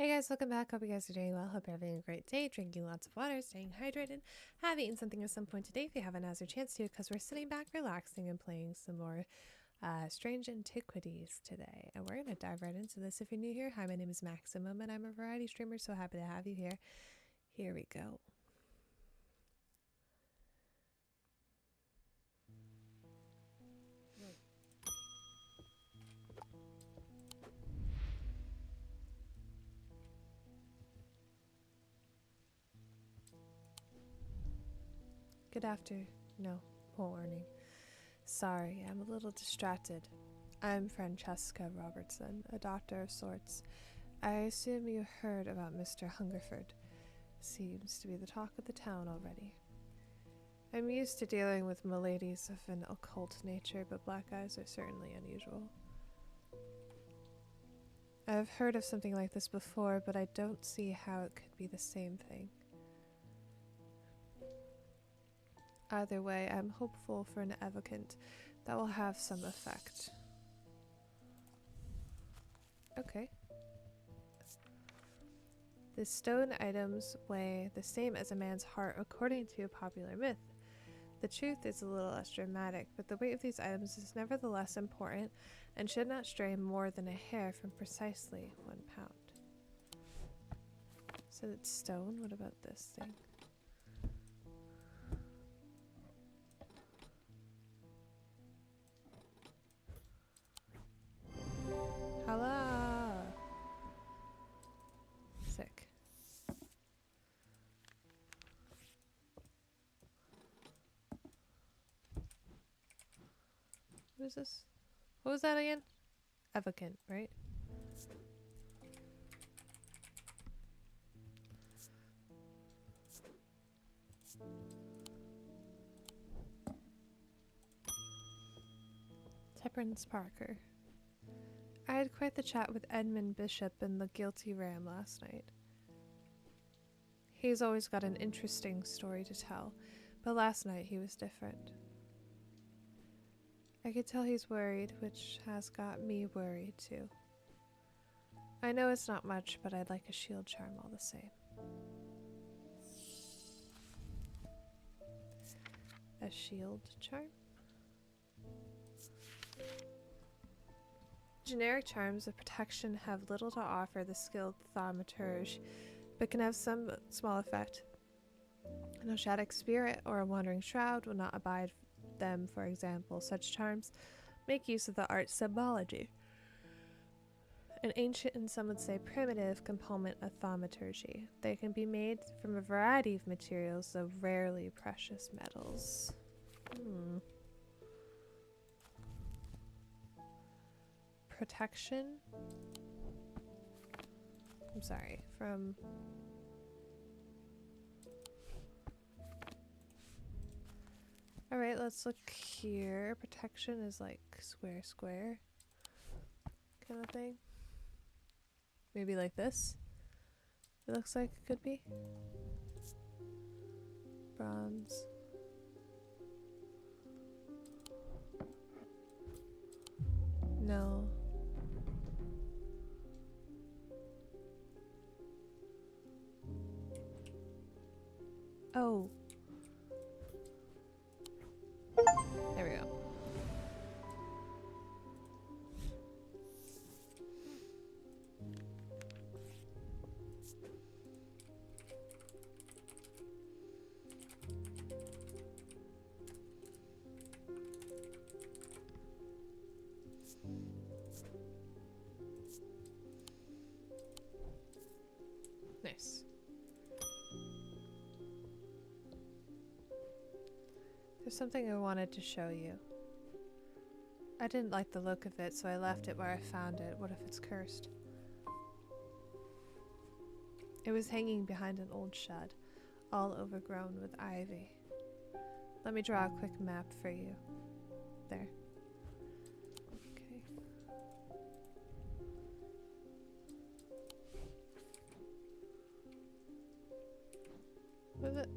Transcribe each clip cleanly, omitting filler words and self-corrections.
Hey guys, welcome back. Hope you guys are doing well. Hope you're having a great day, drinking lots of water, staying hydrated, have eaten something at some point today if you haven't had your chance to, because we're sitting back relaxing and playing some more strange antiquities today. And we're going to dive right into this. If you're new here, hi, my name is Maximum and I'm a variety streamer, so happy to have you here. Here we go. Good afternoon. No, morning. Sorry, I'm a little distracted. I'm Francesca Robertson, a doctor of sorts. I assume you heard about Mr. Hungerford. Seems to be the talk of the town already. I'm used to dealing with maladies of an occult nature, but black eyes are certainly unusual. I've heard of something like this before, but I don't see how it could be the same thing. Either way, I'm hopeful for an evocant that will have some effect. Okay. The stone items weigh the same as a man's heart according to a popular myth. The truth is a little less dramatic, but the weight of these items is nevertheless important and should not stray more than a hair from precisely 1 pound. So it's stone. What about this thing? Hello. Sick. What is this? What was that again? Evocant, right? Temperance Parker. I had quite the chat with Edmund Bishop and the Guilty Ram last night. He's always got an interesting story to tell, but last night he was different. I could tell he's worried, which has got me worried too. I know it's not much, but I'd like a shield charm all the same. A shield charm? Generic charms of protection have little to offer the skilled thaumaturge, but can have some small effect. An oshadic spirit or a wandering shroud will not abide them, for example. Such charms make use of the art symbology, an ancient and some would say primitive component of thaumaturgy. They can be made from a variety of materials, though rarely precious metals. Protection? I'm sorry, from... Alright, let's look here. Protection is like square kind of thing. Maybe like this. It looks like it could be. Bronze. No. Oh. There we go. Nice. There's something I wanted to show you. I didn't like the look of it, so I left it where I found it. What if it's cursed? It was hanging behind an old shed, all overgrown with ivy. Let me draw a quick map for you. There. Okay. What is it?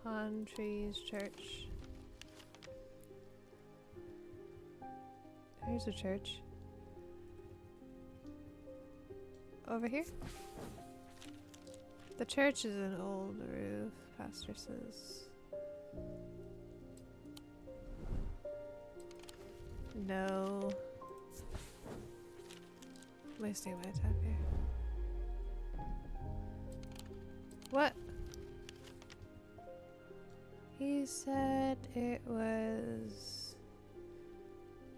Pond Trees Church. Here's a church. Over here? The church is an old roof, pastor says. No. I'm wasting my time here. What? He said it was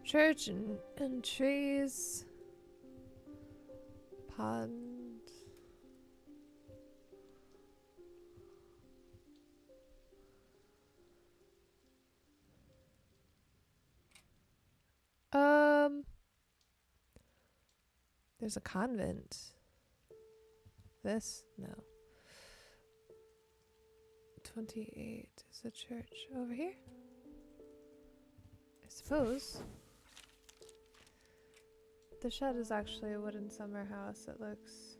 church and trees. Pond. There's a convent. This? No. 28 is a church. Over here? I suppose. The shed is actually a wooden summer house. It looks...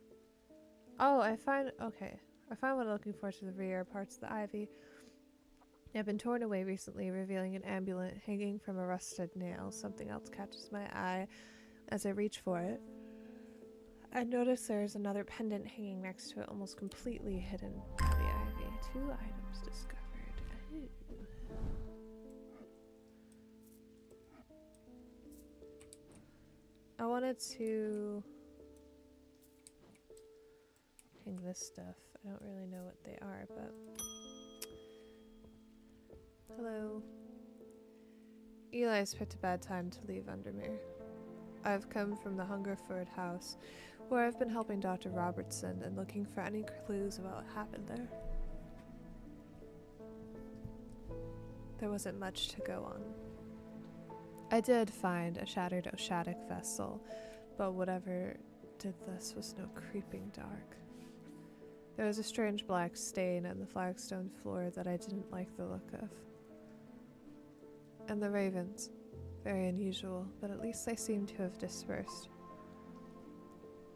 Oh, okay. I find what I'm looking for to the rear. Parts of the ivy have been torn away recently, revealing an amulet hanging from a rusted nail. Something else catches my eye as I reach for it. I notice there's another pendant hanging next to it, almost completely hidden by the ivy. 2 items discovered. Ooh. I wanted to hang this stuff. I don't really know what they are, but... Hello. Eli's picked a bad time to leave Undermere. I've come from the Hungerford house, where I've been helping Dr. Robertson and looking for any clues about what happened there. There wasn't much to go on. I did find a shattered Oshadic vessel, but whatever did this was no creeping dark. There was a strange black stain on the flagstone floor that I didn't like the look of. And the ravens. Very unusual, but at least they seem to have dispersed.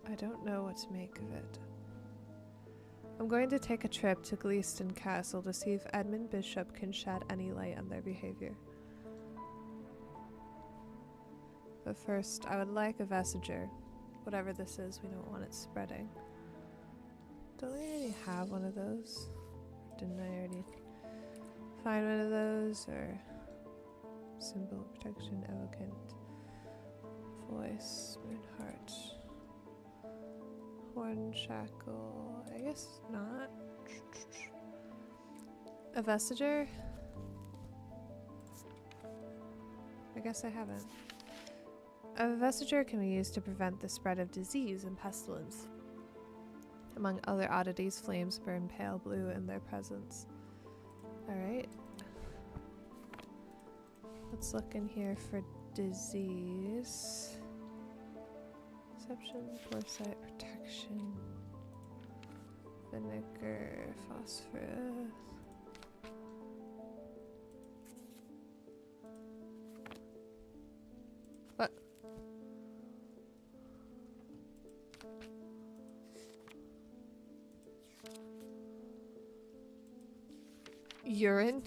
I don't know what to make of it. I'm going to take a trip to Gleaston Castle to see if Edmund Bishop can shed any light on their behavior. But first, I would like a vestiger. Whatever this is, we don't want it spreading. Don't we already have one of those? Didn't I already find one of those? Or symbol of protection, elegant voice, moonheart, horn shackle. I guess not. A vestiger? I guess I haven't. A vestiger can be used to prevent the spread of disease and pestilence. Among other oddities, flames burn pale blue in their presence. Alright. Let's look in here for disease. Deception, foresight, protection, vinegar, phosphorus. What? Urine?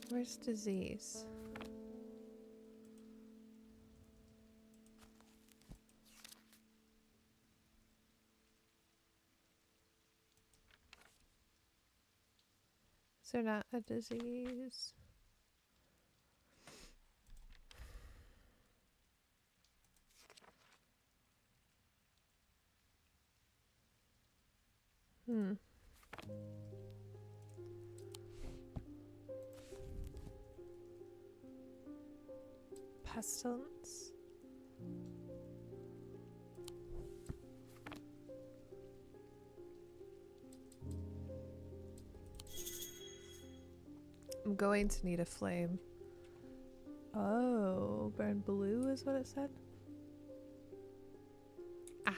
Where's disease? Is there not a disease? Pestilence? I'm going to need a flame. Oh, burn blue is what it said? Ah.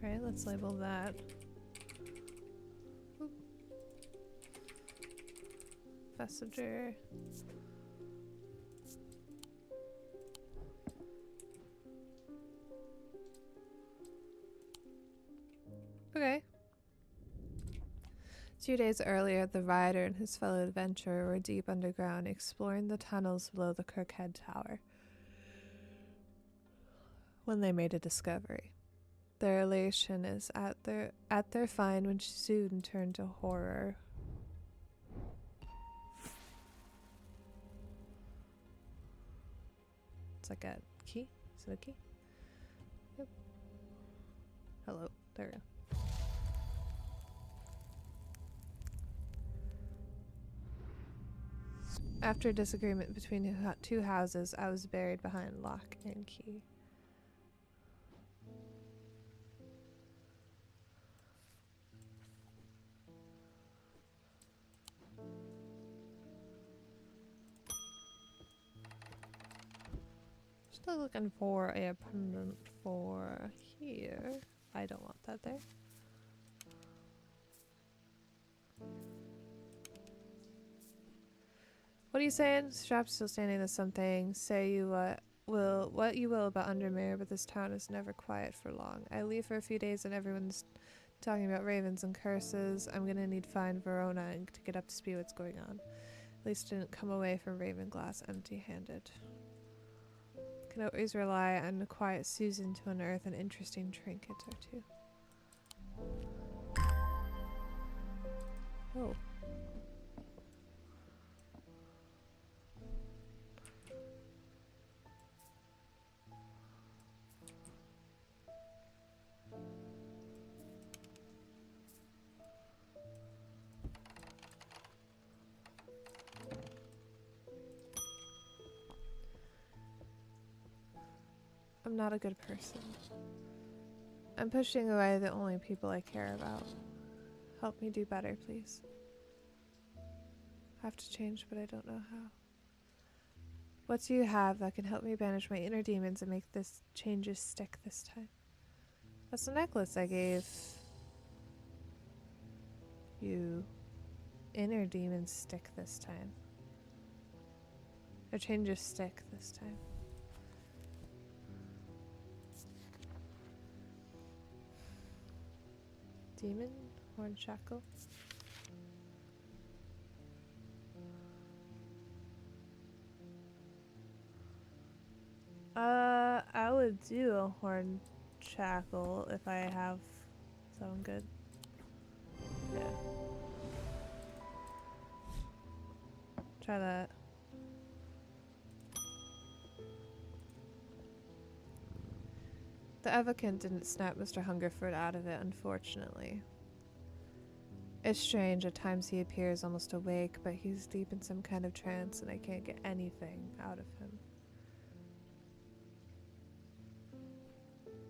Alright, let's label that. messenger. Okay. 2 days earlier, the rider and his fellow adventurer were deep underground, exploring the tunnels below the Crookhead Tower, when they made a discovery. Their elation is at their find when soon turned to horror. It's like a key? Is it a key? Yep. Hello. There we go. After a disagreement between two houses, I was buried behind lock and key. Still looking for a pendant for here. I don't want that there. What are you saying? Strap's still standing to something. Say you what you will about Undermere, but this town is never quiet for long. I leave for a few days and everyone's talking about ravens and curses. I'm gonna need to find Verona and to get up to speed what's going on. At least I didn't come away from Ravenglass empty-handed. Can always rely on a quiet Susan to unearth an interesting trinket or two. Oh. I'm not a good person. I'm pushing away the only people I care about. Help me do better, please. I have to change, but I don't know how. What do you have that can help me banish my inner demons and make this changes stick this time? That's the necklace I gave you. Inner demons stick this time. Or changes stick this time. Demon? Horn shackle? I would do a horn shackle if I have something good. Yeah. Try that. The Evocant didn't snap Mr. Hungerford out of it, unfortunately. It's strange, at times he appears almost awake, but he's deep in some kind of trance and I can't get anything out of him.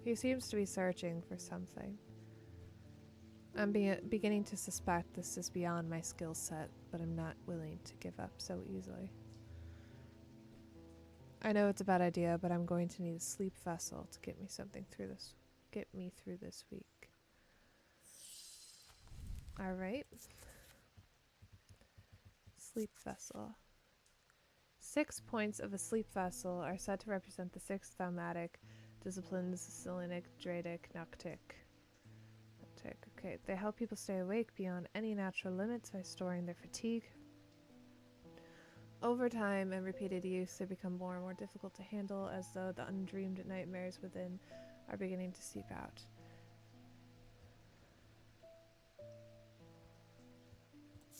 He seems to be searching for something. I'm beginning to suspect this is beyond my skill set, but I'm not willing to give up so easily. I know it's a bad idea, but I'm going to need a sleep vessel to get me through this week. Alright. Sleep vessel. 6 points of a sleep vessel are said to represent the 6 thaumatic disciplines: Selenic, Dradic, Noctic. Okay, they help people stay awake beyond any natural limits by storing their fatigue. Over time and repeated use, they become more and more difficult to handle, as though the undreamed nightmares within are beginning to seep out.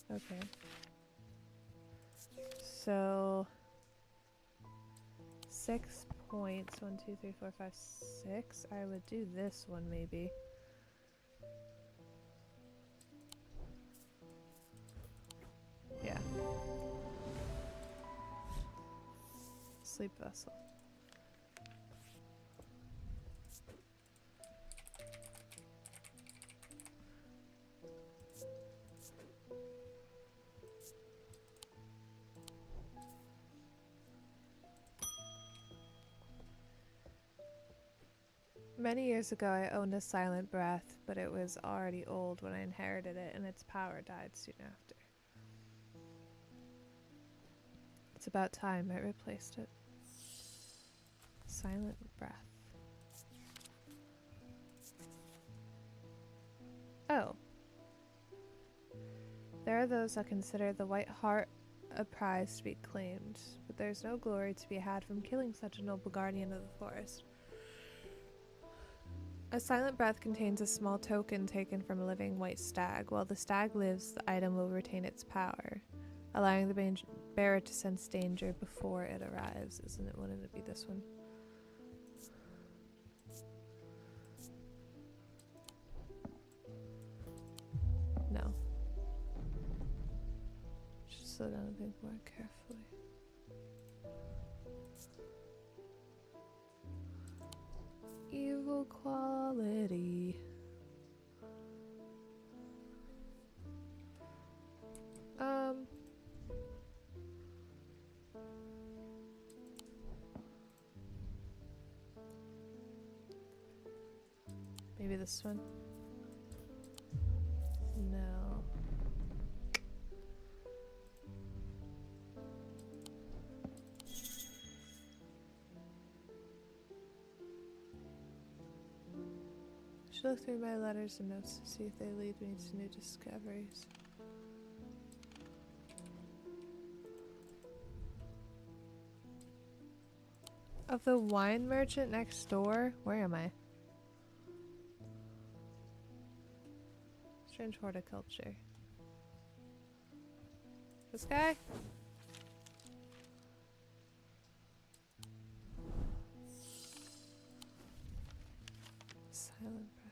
Okay. So 6 points. 1, 2, 3, 4, 5, 6. I would do this one maybe. Yeah. Sleep vessel. Many years ago I owned a silent breath, but it was already old when I inherited it and its power died soon after. It's about time I replaced it. Silent breath. Oh. There are those that consider the white heart a prize to be claimed, but there's no glory to be had from killing such a noble guardian of the forest. A silent breath contains a small token taken from a living white stag. While the stag lives, the item will retain its power, allowing the bearer to sense danger before it arrives. Isn't it? Wouldn't it be this one? No. Should slow down and think more carefully. Evil quality. Maybe this one? No. I should look through my letters and notes to see if they lead me to new discoveries. Of the wine merchant next door? Where am I? Strange horticulture. This guy? Silent breath.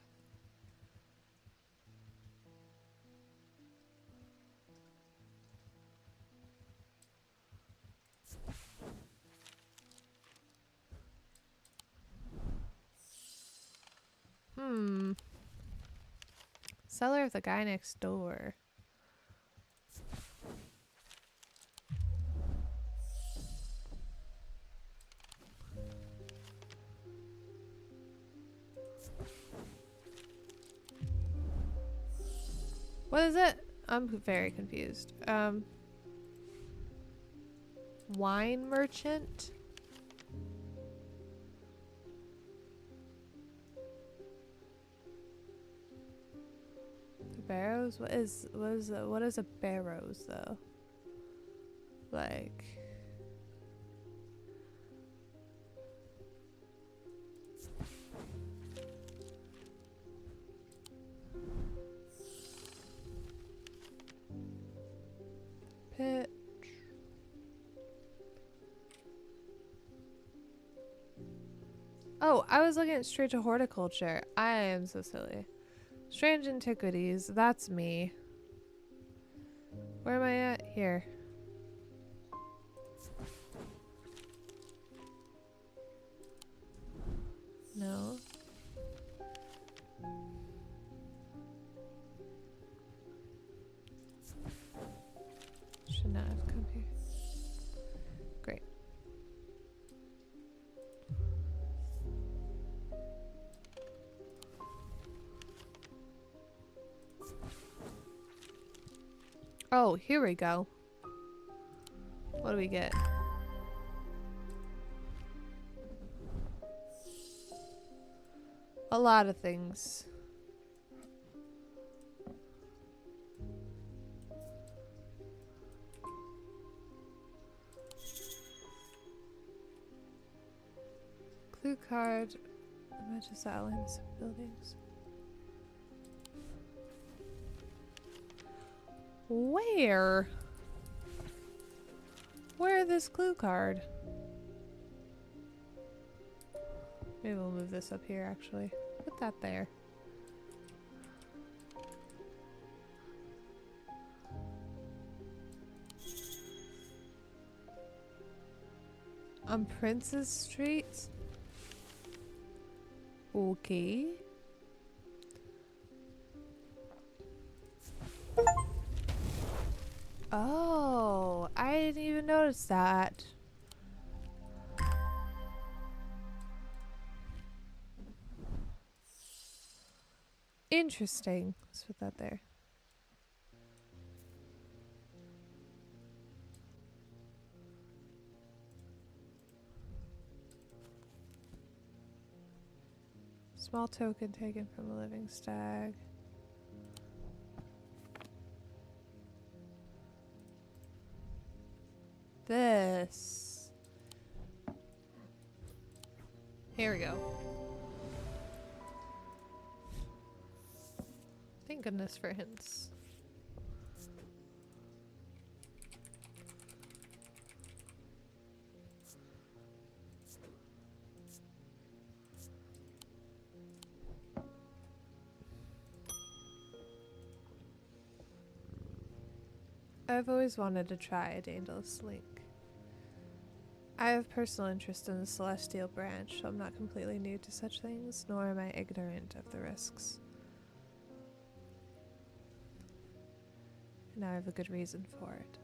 Cellar of the guy next door. What is it? I'm very confused. Wine merchant? The barrows? What is a barrows though? Like pitch. Oh, I was looking straight to horticulture. I am so silly. Strange antiquities. That's me. Where am I at? Here. No. Should not have come here. Great. Oh, here we go. What do we get? A lot of things. Clue card matches the outlines of buildings. Where? Where this clue card? Maybe we'll move this up here actually. Put that there. On Princess Street? Okay. Oh, I didn't even notice that. Interesting. Let's put that there. Small token taken from a living stag. This. Here we go. Thank goodness for hints. I've always wanted to try a Daedalus link. I have personal interest in the celestial branch, so I'm not completely new to such things, nor am I ignorant of the risks. And I have a good reason for it.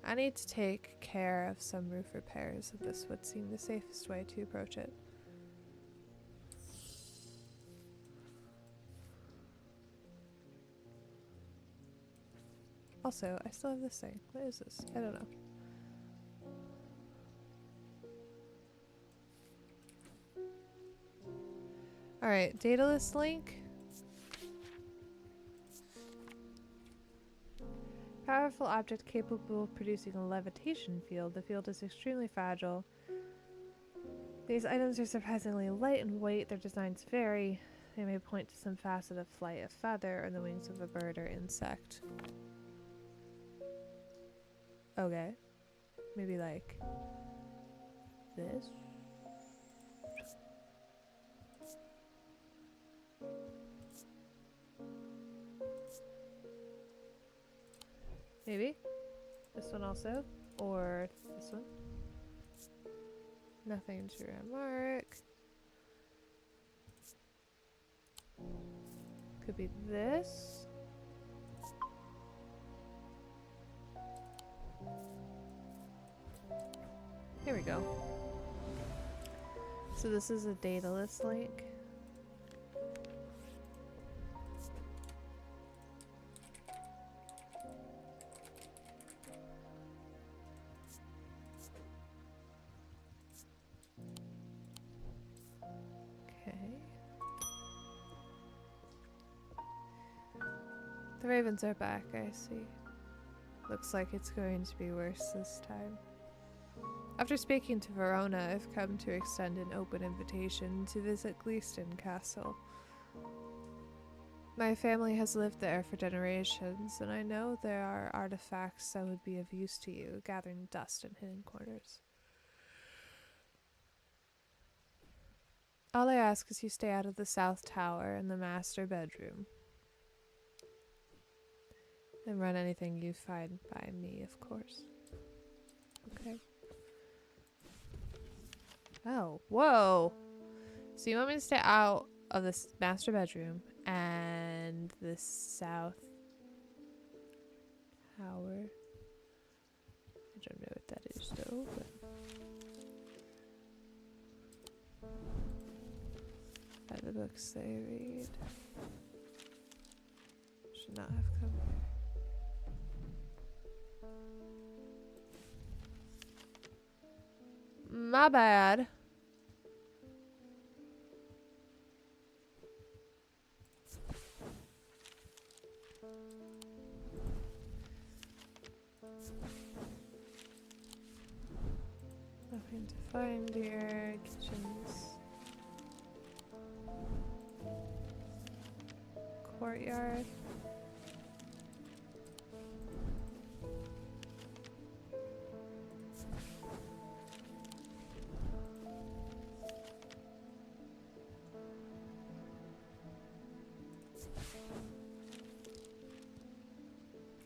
I need to take care of some roof repairs, and this would seem the safest way to approach it. Also, I still have this thing. What is this? I don't know. Alright, Daedalus link. Powerful object capable of producing a levitation field. The field is extremely fragile. These items are surprisingly light in weight. Their designs vary. They may point to some facet of flight, a feather, or the wings of a bird or insect. Okay. Maybe like this. Maybe. This one also. Or this one. Nothing to remark. Could be this. Here we go. So this is a Daedalus link. Okay. The ravens are back, I see. Looks like it's going to be worse this time. After speaking to Verona, I've come to extend an open invitation to visit Gleeston Castle. My family has lived there for generations, and I know there are artifacts that would be of use to you, gathering dust in hidden corners. All I ask is you stay out of the South Tower and the master bedroom. And run anything you find by me, of course. Okay. Oh, whoa! So you want me to stay out of this master bedroom and the South Tower? I don't know what that is though, but... By the books they read. Should not have come here. My bad. Nothing to find here. Kitchens. Courtyard.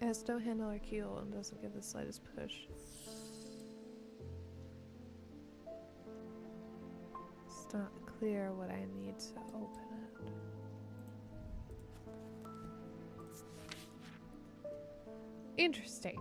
It has no handle or keel and doesn't give the slightest push. It's not clear what I need to open it. Interesting.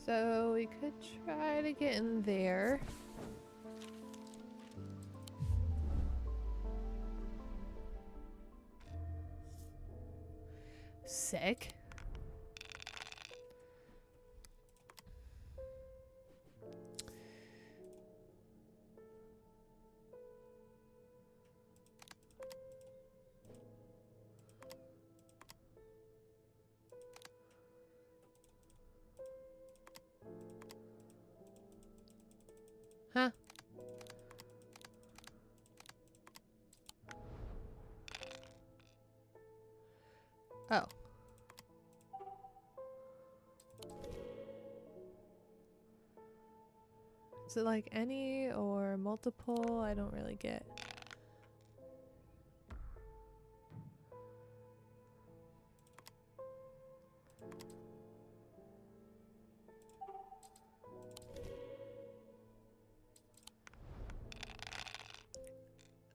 So we could try to get in there. Sick. Huh? Oh. Is it like any or multiple? I don't really get.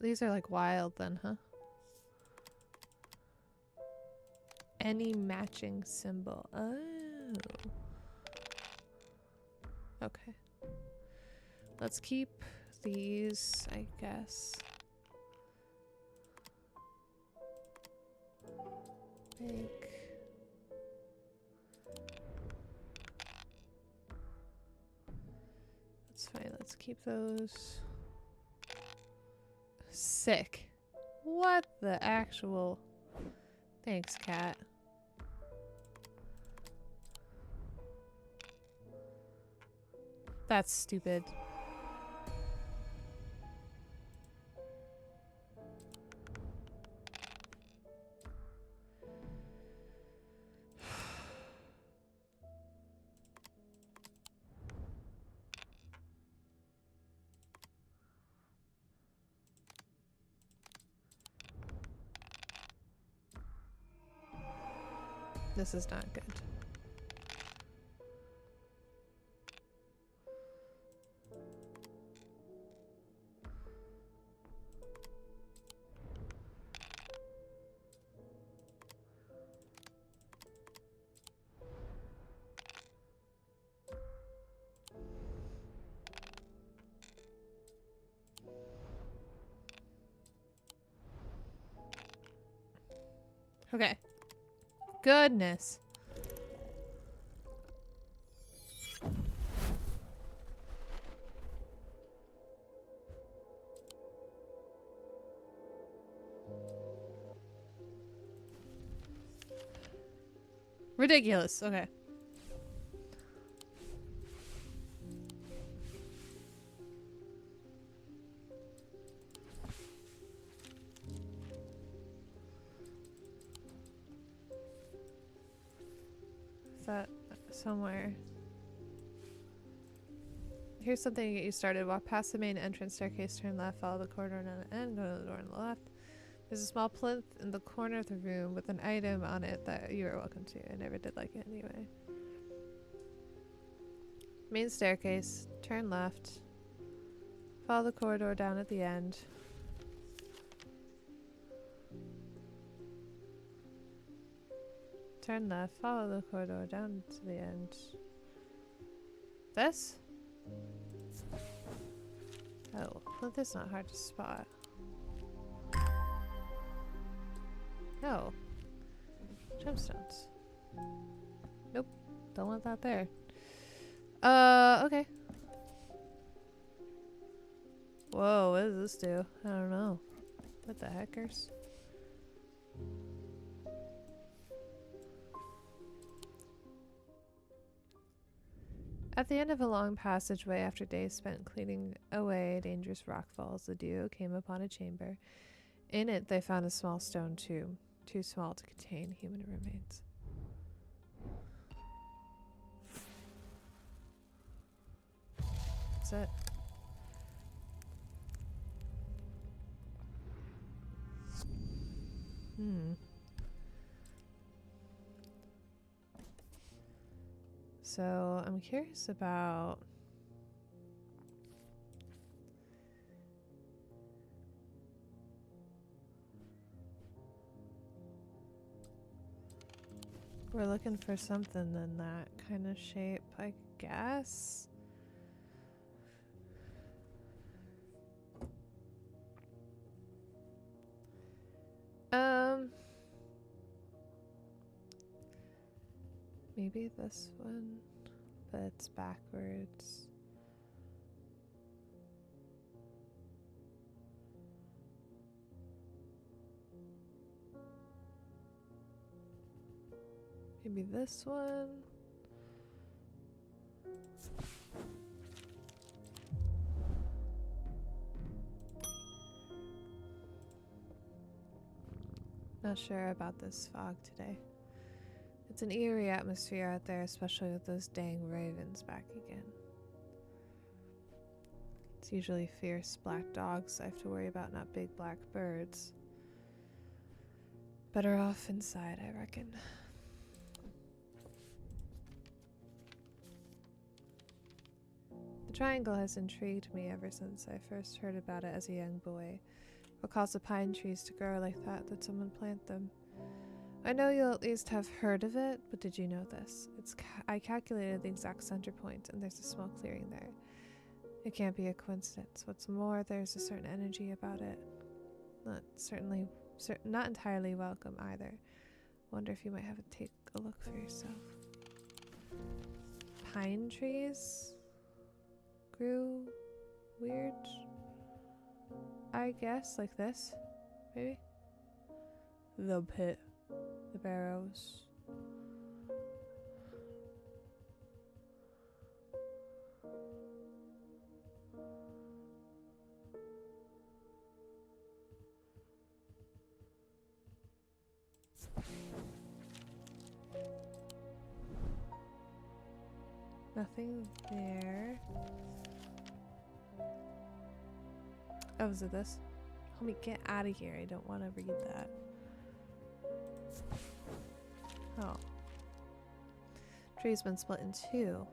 These are like wild then, huh? Any matching symbol. Oh. Okay. Let's keep these, I guess. Big. That's fine. Let's keep those. Sick. What the actual... Thanks, cat. That's stupid. This is not good. Okay. Goodness. Ridiculous. Okay. Is that somewhere? Here's something to get you started. Walk past the main entrance staircase, turn left, follow the corridor on the end, go to the door on the left. There's a small plinth in the corner of the room with an item on it that you are welcome to. I never did like it anyway. Main staircase, turn left, follow the corridor down at the end. Turn left, follow the corridor down to the end. This? Oh, well, this is not hard to spot. No. Gemstones. Nope. Don't want that there. Okay. Whoa, what does this do? I don't know. What the heckers? At the end of a long passageway, after days spent cleaning away dangerous rockfalls, the duo came upon a chamber. In it, they found a small stone tomb, too small to contain human remains. That's it. So, I'm curious about... We're looking for something in that kind of shape, I guess. Maybe this one, but it's backwards. Maybe this one. Not sure about this fog today. It's an eerie atmosphere out there, especially with those dang ravens back again. It's usually fierce black dogs I have to worry about, not big black birds. Better off inside, I reckon. The triangle has intrigued me ever since I first heard about it as a young boy. What caused the pine trees to grow like that? Did someone plant them? I know you'll at least have heard of it, but did you know this? I calculated the exact center point, and there's a small clearing there. It can't be a coincidence. What's more, there's a certain energy about it. Not entirely welcome either. Wonder if you might have to take a look for yourself. Pine trees grew weird, I guess, like this, maybe? The pit. The barrows. Nothing there. Oh, is it this? Homie, get out of here. I don't want to read that. Oh. Tree's been split in two.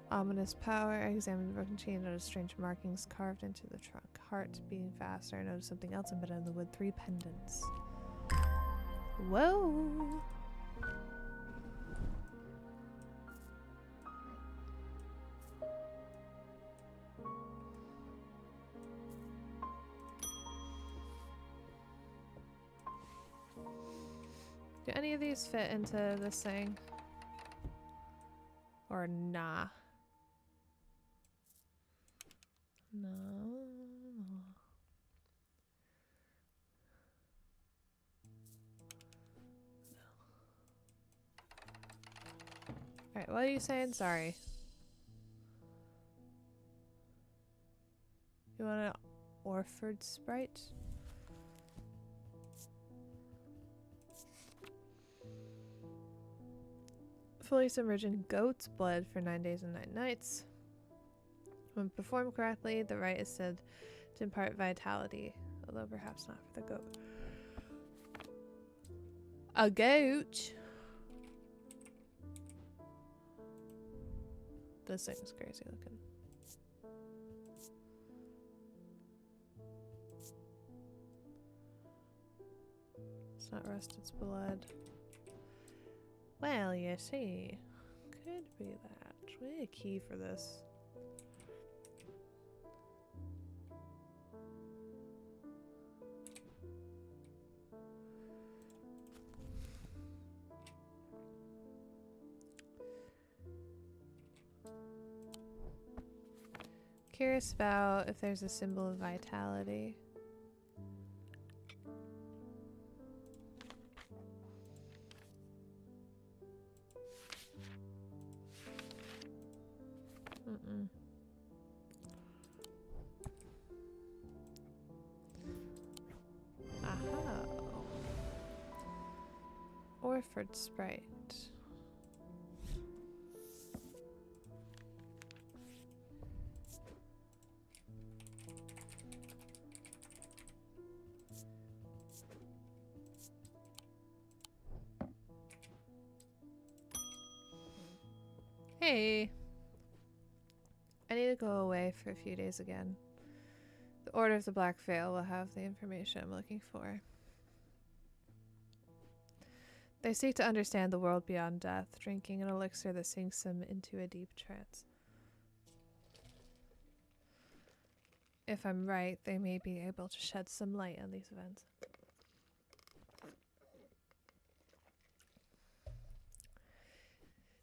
Ominous power. I examined the broken chain and noticed strange markings carved into the trunk. Heart beating faster. I noticed something else embedded in the wood. 3 pendants. Whoa! Do any of these fit into this thing? Or nah? No. Alright, what are you saying? Sorry. You want an Orford Sprite? Fully submerged in goat's blood for 9 days and 9 nights. When performed correctly, the rite is said to impart vitality, although perhaps not for the goat. A goat? This thing is crazy looking. It's not rusted's blood. Well, you see, could be that. We need a key for this. Curious about if there's a symbol of vitality. Aha. Orford Sprite. Hey. I need to go away for a few days again. The Order of the Black Veil will have the information I'm looking for. They seek to understand the world beyond death, drinking an elixir that sinks them into a deep trance. If I'm right, they may be able to shed some light on these events.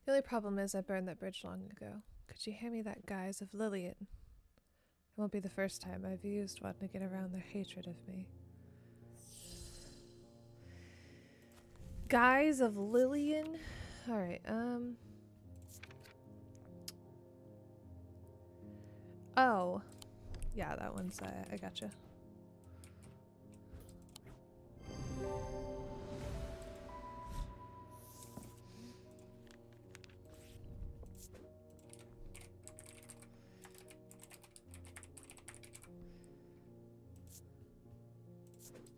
The only problem is I burned that bridge long ago. Could you hand me that guise of Lillian? It won't be the first time I've used one to get around their hatred of me. Guise of Lillian? Alright, oh. Yeah, that one's, I gotcha.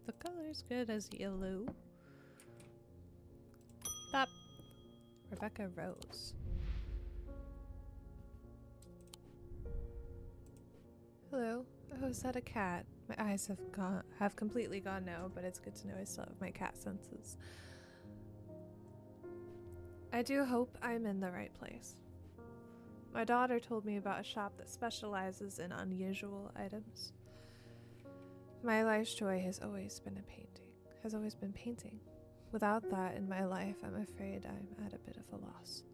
The color's good as yellow. Stop. Rebecca Rose. Hello. Oh, is that a cat? My eyes have completely gone now, but it's good to know I still have my cat senses. I do hope I'm in the right place. My daughter told me about a shop that specializes in unusual items. My life's joy has always been painting. Without that in my life, I'm afraid I'm at a bit of a loss.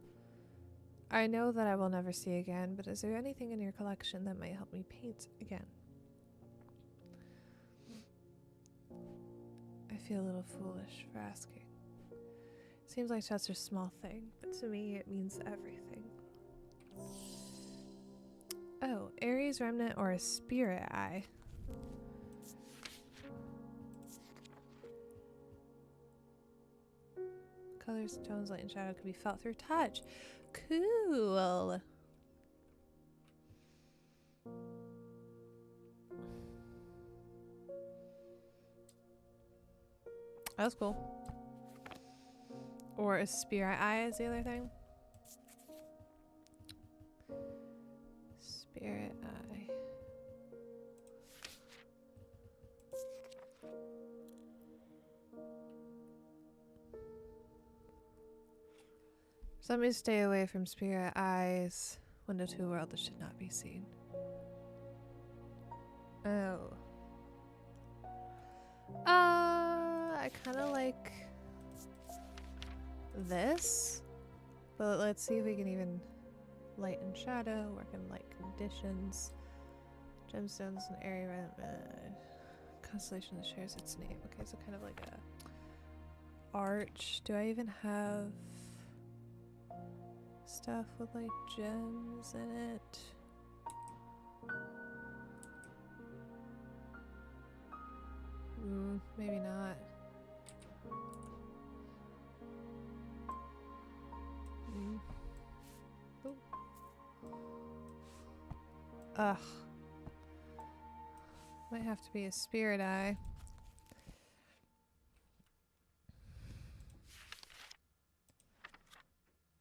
I know that I will never see again, but is there anything in your collection that might help me paint again? I feel a little foolish for asking. Seems like such a small thing, but to me it means everything. Oh, Aries remnant or a spirit eye. Colors, tones, light, and shadow can be felt through touch. Cool. That's cool. Or a spirit eye is the other thing. Spirit eye. Somebody stay away from spirit eyes. Window to a world that should not be seen. Oh. I kind of like this, but let's see if we can even light and shadow, work in light conditions, gemstones and area constellation that shares its name. Okay, so kind of like a arch. Do I even have stuff with like gems in it? Maybe not. Oh. Ugh. Might have to be a spirit eye.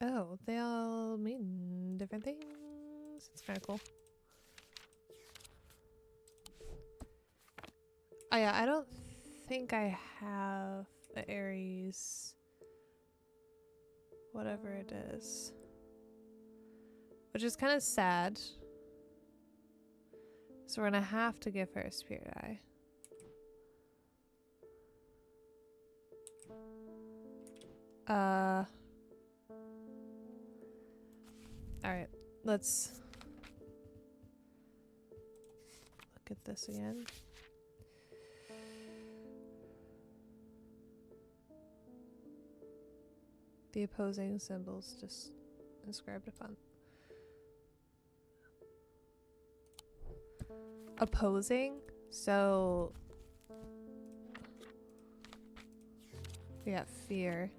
Oh, they all mean different things. It's kind of cool. Oh yeah, I don't think I have an Aries, whatever it is, which is kind of sad. So we're gonna have to give her a spirit eye. Alright, let's look at this again. The opposing symbols just inscribed upon. Opposing? So we got fear.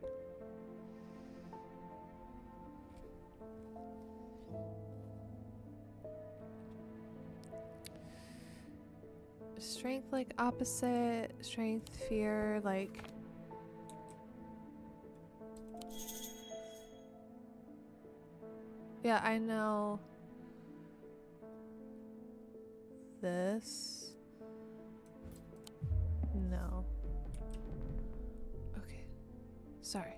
Strength like opposite, strength, fear, like yeah, I know this. No. Okay. Sorry.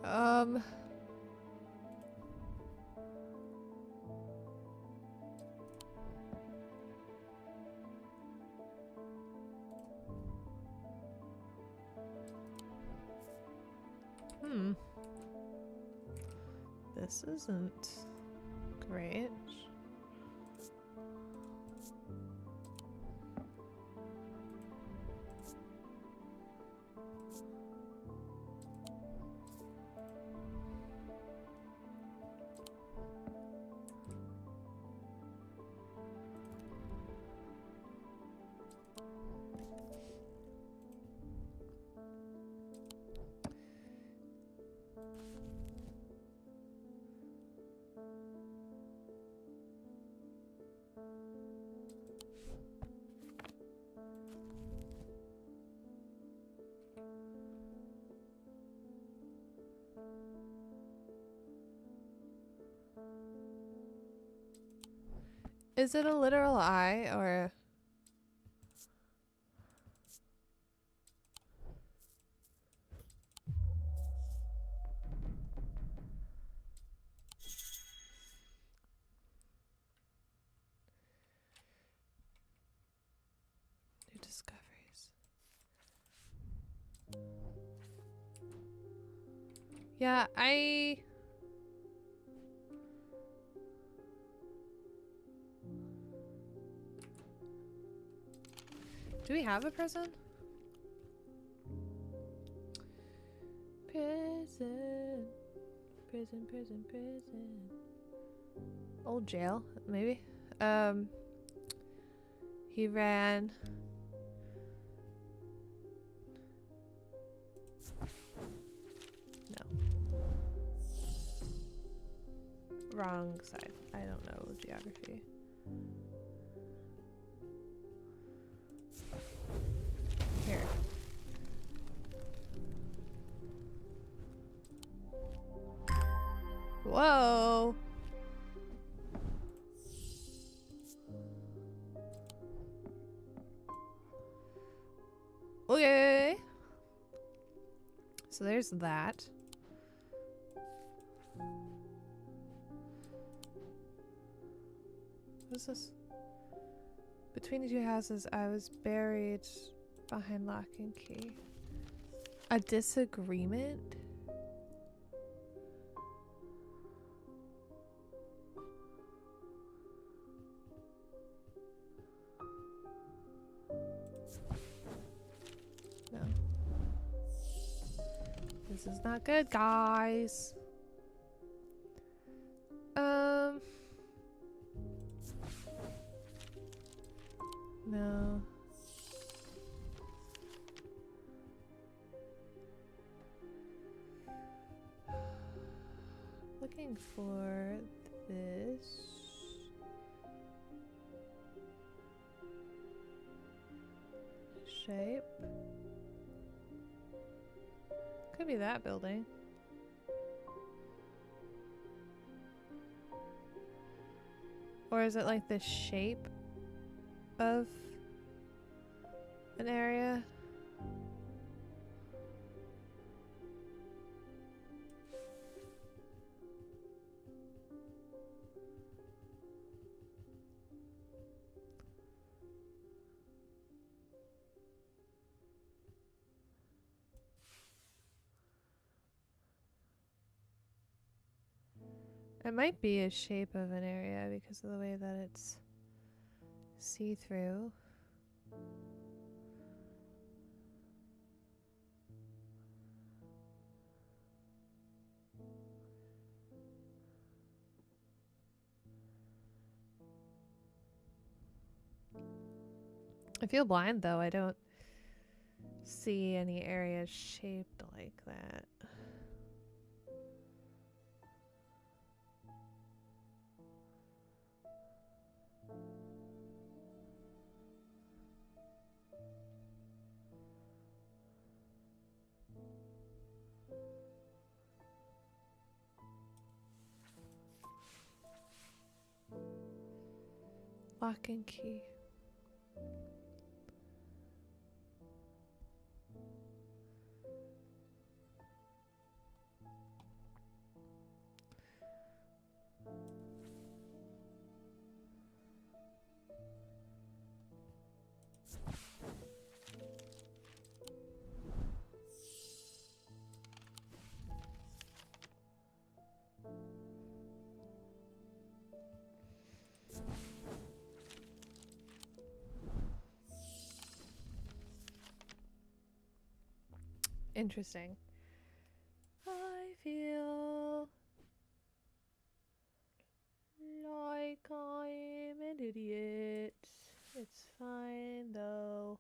Um... This isn't great. Is it a literal eye or... New discoveries. Yeah, do we have a prison? Prison. Prison, prison, prison. Old jail, maybe? He ran... No. Wrong side. I don't know geography. Here. Whoa! Okay. So there's that. What's this? Between the two houses, I was buried behind lock and key. A disagreement? No. This is not good, guys. No. Looking for this. Shape. Could be that building. Or is it like the shape of an area? It might be a shape of an area because of the way that it's see-through. I feel blind though. I don't see any areas shaped like that. Lock and key. Interesting. I feel like I'm an idiot. It's fine though.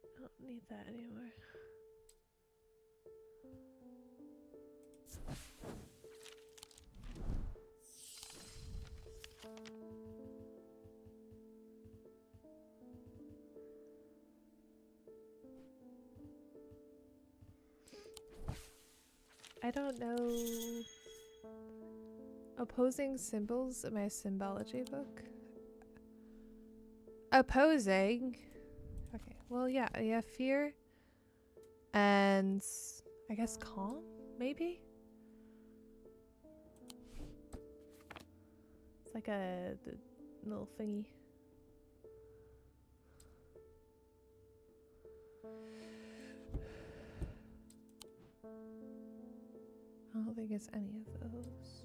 I don't need that anymore. I don't know. Opposing symbols in my symbology book. Opposing. Okay, well, yeah, fear and I guess calm, maybe? It's like the little thingy. I don't think it's any of those.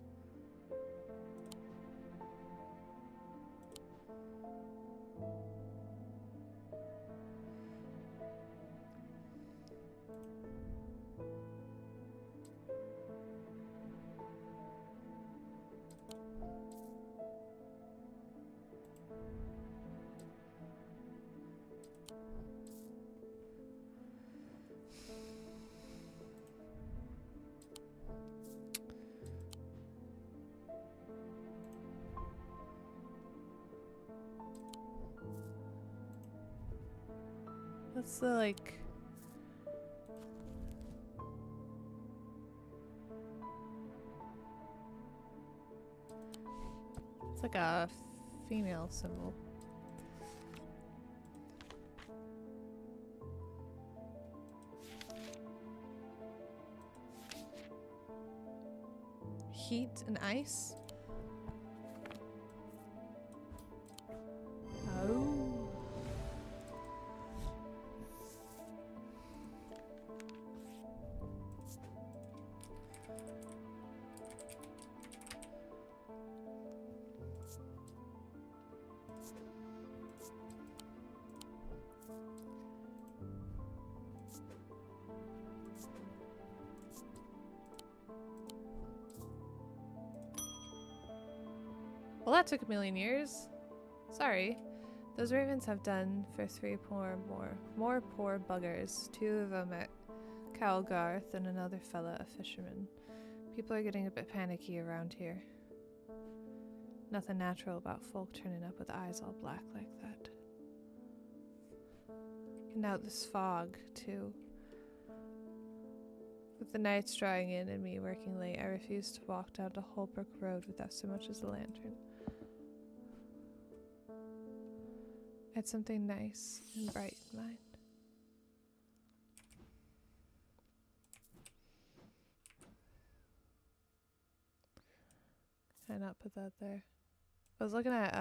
What's the like? It's like a female symbol. Heat and ice? Oh. Well, that took a million years. Sorry. Those ravens have done for three more poor buggers. Two of them at Calgarth and another fella a fisherman. People are getting a bit panicky around here. Nothing natural about folk turning up with eyes all black like that. And now this fog, too. With the nights drawing in and me working late, I refuse to walk down to Holbrook Road without so much as a lantern. I had something nice and bright in mind. Can I not put that there? I was looking at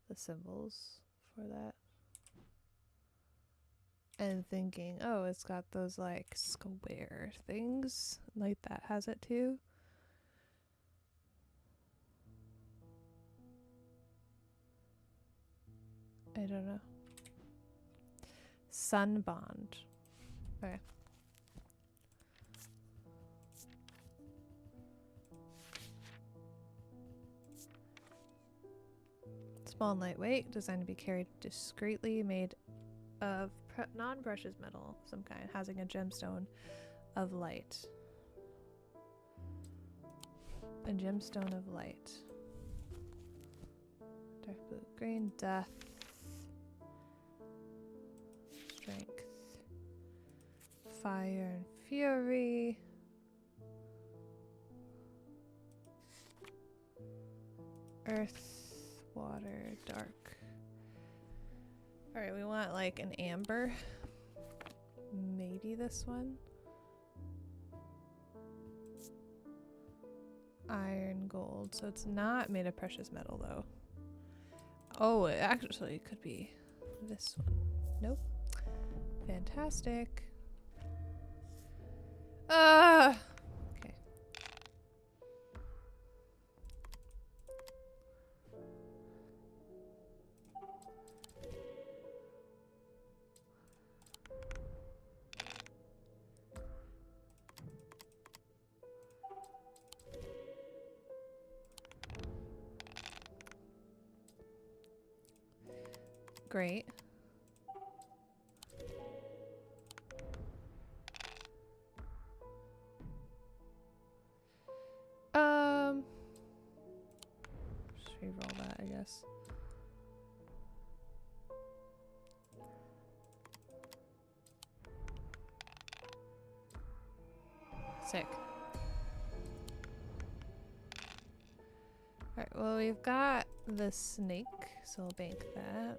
the symbols for that and thinking, oh, it's got those like square things. Like that has it too. I don't know. Sun bond. Okay. Small and lightweight, designed to be carried discreetly, made of non-precious metal of some kind, having a gemstone of light. A gemstone of light. Dark blue, green, death, strength, fire and fury. Earth, water, dark. Alright, we want like an amber. Maybe this one. Iron, gold. So it's not made of precious metal though. Oh, it actually could be this one. Nope. Fantastic. Okay. Great. Just re-roll that, I guess. Sick. Alright, well we've got the snake, so we'll bank that.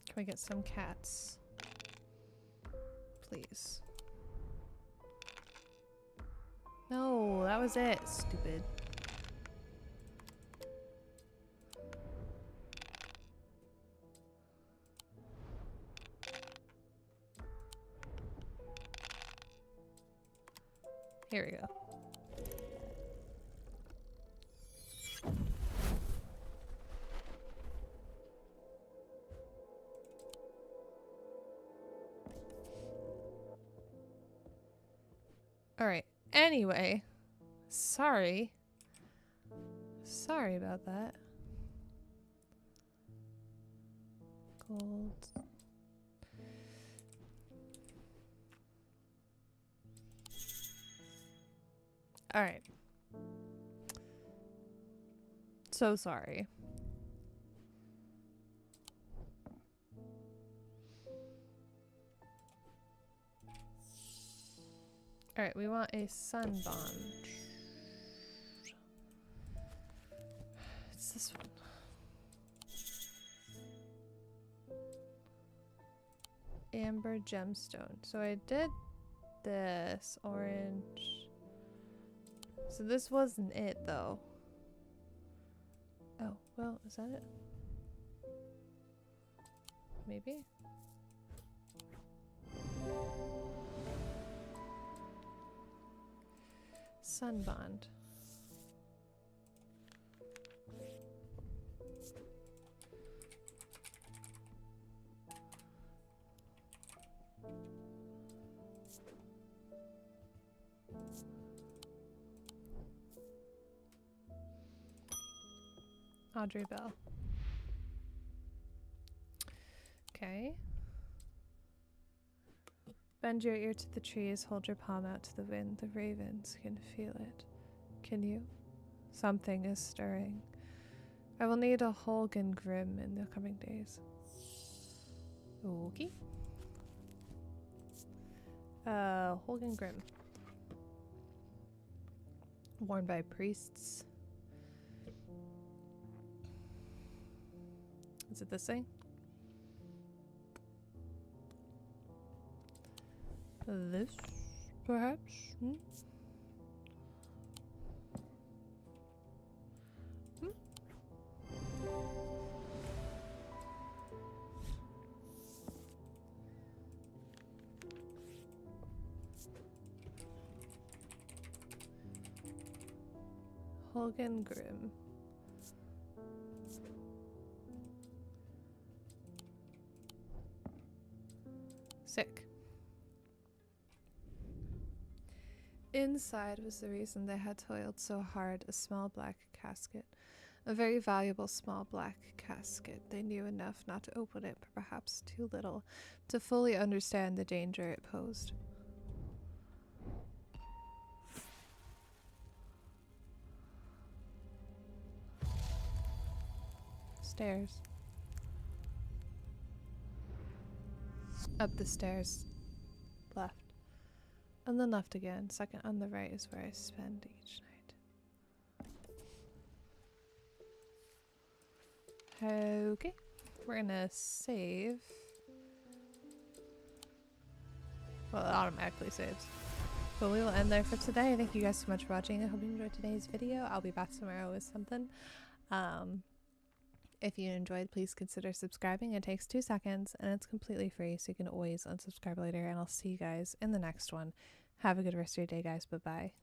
Can we get some cats? Please. No, that was it. Stupid. Here we go. Alright, anyway. Sorry. Sorry about that. Gold. Alright. So sorry. Alright, we want a sun bond. It's this one. Amber gemstone. So I did this orange. So this wasn't it though. Oh, well, is that it? Maybe? Sun bond. Audrey Bell. Okay. Bend your ear to the trees, hold your palm out to the wind. The ravens can feel it. Can you? Something is stirring. I will need a Holgen Grim in the coming days. Okay. Holgen Grim. Worn by priests. Is it this thing? This, perhaps? Hmm? Hmm? Holgen Grim. Sick. Inside was the reason they had toiled so hard, a small black casket. A very valuable small black casket. They knew enough not to open it, but perhaps too little, to fully understand the danger it posed. Stairs. Up the stairs. Left. And then left again. Second on the right is where I spend each night. Okay. We're gonna save. Well, it automatically saves. But we will end there for today. Thank you guys so much for watching. I hope you enjoyed today's video. I'll be back tomorrow with something. If you enjoyed, please consider subscribing. It takes 2 seconds and it's completely free, so you can always unsubscribe later. And I'll see you guys in the next one. Have a good rest of your day, guys. Bye-bye.